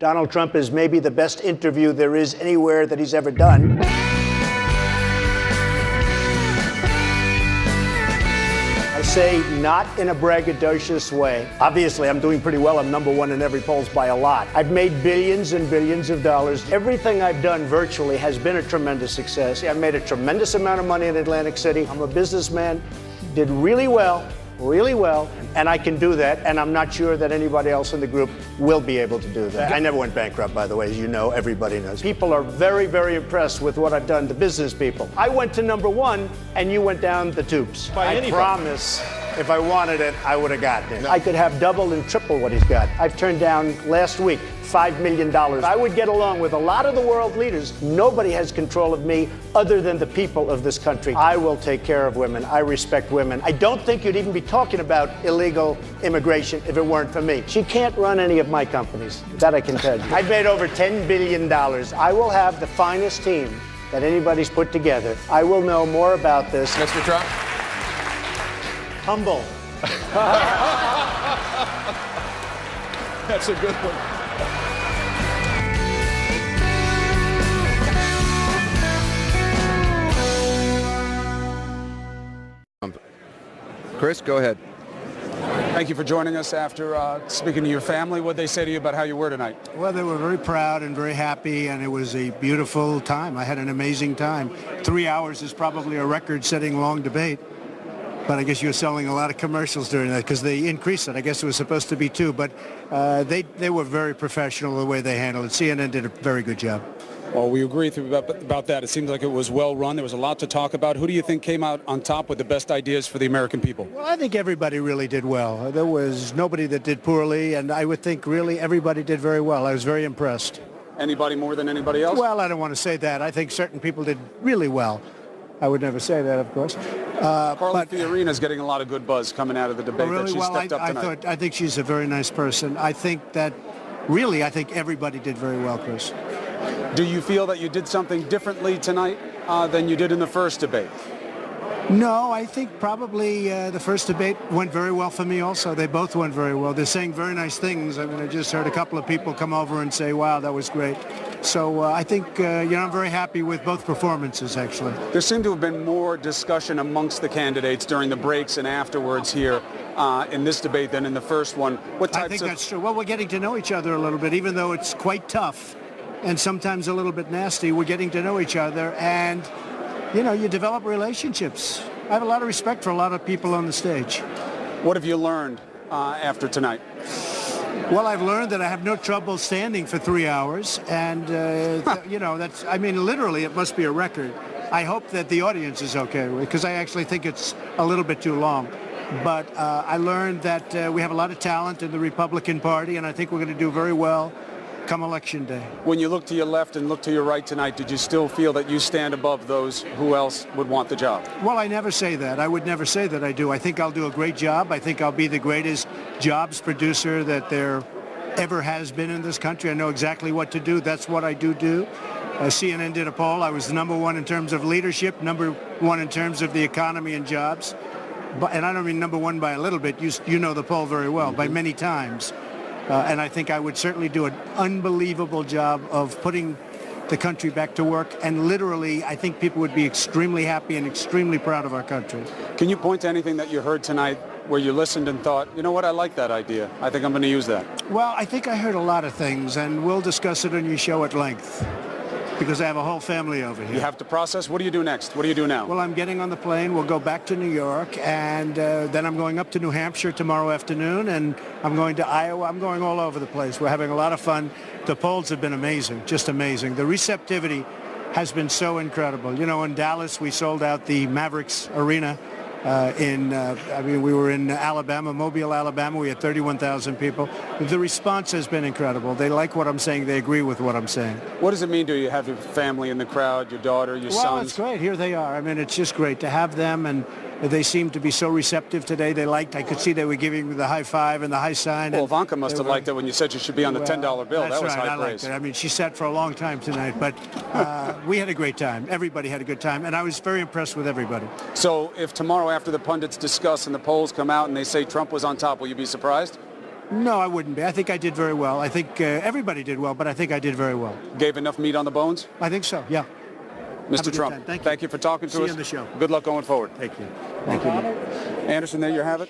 Donald Trump is maybe the best interview there is anywhere that he's ever done. I say not in a braggadocious way. Obviously, I'm doing pretty well. I'm number one in every polls by a lot. I've made billions and billions of dollars. Everything I've done virtually has been a tremendous success. I've made a tremendous amount of money in Atlantic City. I'm a businessman, did really well, and I can do that, and I'm not sure that anybody else in the group will be able to do that. I never went bankrupt, by the way, as you know, everybody knows. People are very, very impressed with what I've done, the business people. I went to number one, and you went down the tubes. I promise, if I wanted it, I would have gotten it. I could have double and triple what he's got. I've turned down, last week, $5 million. I would get along with a lot of the world leaders. Nobody has control of me other than the people of this country. I will take care of women. I respect women. I don't think you'd even be talking about illegal immigration if it weren't for me. She can't run any of my companies. That I can tell you. I've made over $10 billion. I will have the finest team that anybody's put together. I will know more about this. Mr. Trump? Humble. That's a good one. Chris, go ahead. Thank you for joining us after speaking to your family. What did they say to you about how you were tonight? Well, they were very proud and very happy, and it was a beautiful time. I had an amazing time. 3 hours is probably a record-setting long debate, but I guess you were selling a lot of commercials during that because they increased it. I guess it was supposed to be 2, but they were very professional the way they handled it. CNN did a very good job. Well, we agree about that. It seems like it was well run. There was a lot to talk about. Who do you think came out on top with the best ideas for the American people? Well, I think everybody really did well. There was nobody that did poorly, and I would think really everybody did very well. I was very impressed. Anybody more than anybody else? Well, I don't want to say that. I think certain people did really well. I would never say that, of course. Carly Fiorina's getting a lot of good buzz coming out of the debate that she stepped up tonight. I think she's a very nice person. I think everybody did very well, Chris. Do you feel that you did something differently tonight than you did in the first debate? No, I think probably the first debate went very well for me also. They both went very well. They're saying very nice things. I mean, I just heard a couple of people come over and say, wow, that was great. So I think, I'm very happy with both performances, actually. There seemed to have been more discussion amongst the candidates during the breaks and afterwards here in this debate than in the first one. I think that's true. Well, we're getting to know each other a little bit, even though it's quite tough and sometimes a little bit nasty. We're getting to know each other, and, you develop relationships. I have a lot of respect for a lot of people on the stage. What have you learned after tonight? Well, I've learned that I have no trouble standing for 3 hours, and, literally it must be a record. I hope that the audience is okay with it, because I actually think it's a little bit too long. But I learned that we have a lot of talent in the Republican Party, and I think we're going to do very well come Election Day. When you look to your left and look to your right tonight, did you still feel that you stand above those who else would want the job? Well, I never say that. I would never say that I do. I think I'll do a great job. I think I'll be the greatest jobs producer that there ever has been in this country. I know exactly what to do. That's what I do. CNN did a poll. I was the number one in terms of leadership, number one in terms of the economy and jobs. And I don't mean number one by a little bit. You know the poll very well, by many times. And I think I would certainly do an unbelievable job of putting the country back to work. And literally, I think people would be extremely happy and extremely proud of our country. Can you point to anything that you heard tonight where you listened and thought, you know what, I like that idea. I think I'm going to use that? Well, I think I heard a lot of things, and we'll discuss it on your show at length, because I have a whole family over here. You have to process. What do you do next? What do you do now? Well, I'm getting on the plane. We'll go back to New York, and then I'm going up to New Hampshire tomorrow afternoon, and I'm going to Iowa. I'm going all over the place. We're having a lot of fun. The polls have been amazing, just amazing. The receptivity has been so incredible. In Dallas, we sold out the Mavericks Arena. We were in Alabama, Mobile, Alabama. We had 31,000 people. The response has been incredible. They like what I'm saying. They agree with what I'm saying. What does it mean to you have your family in the crowd, your daughter, your sons? Well, it's great. Here they are. It's just great to have them, and they seem to be so receptive today. I could see they were giving me the high five and the high sign. Well, Ivanka must have liked it when you said you should be on the $10 bill. That was high praise. I liked it. She sat for a long time tonight, but we had a great time. Everybody had a good time, and I was very impressed with everybody. So if tomorrow after the pundits discuss and the polls come out and they say Trump was on top, will you be surprised? No, I wouldn't be. I think I did very well. I think everybody did well, but I think I did very well. Gave enough meat on the bones? I think so, yeah. Mr. Trump, time. Thank you. thank you for talking to us. See you on the show. Good luck going forward. Thank you. Thank you. Anderson, there you have it.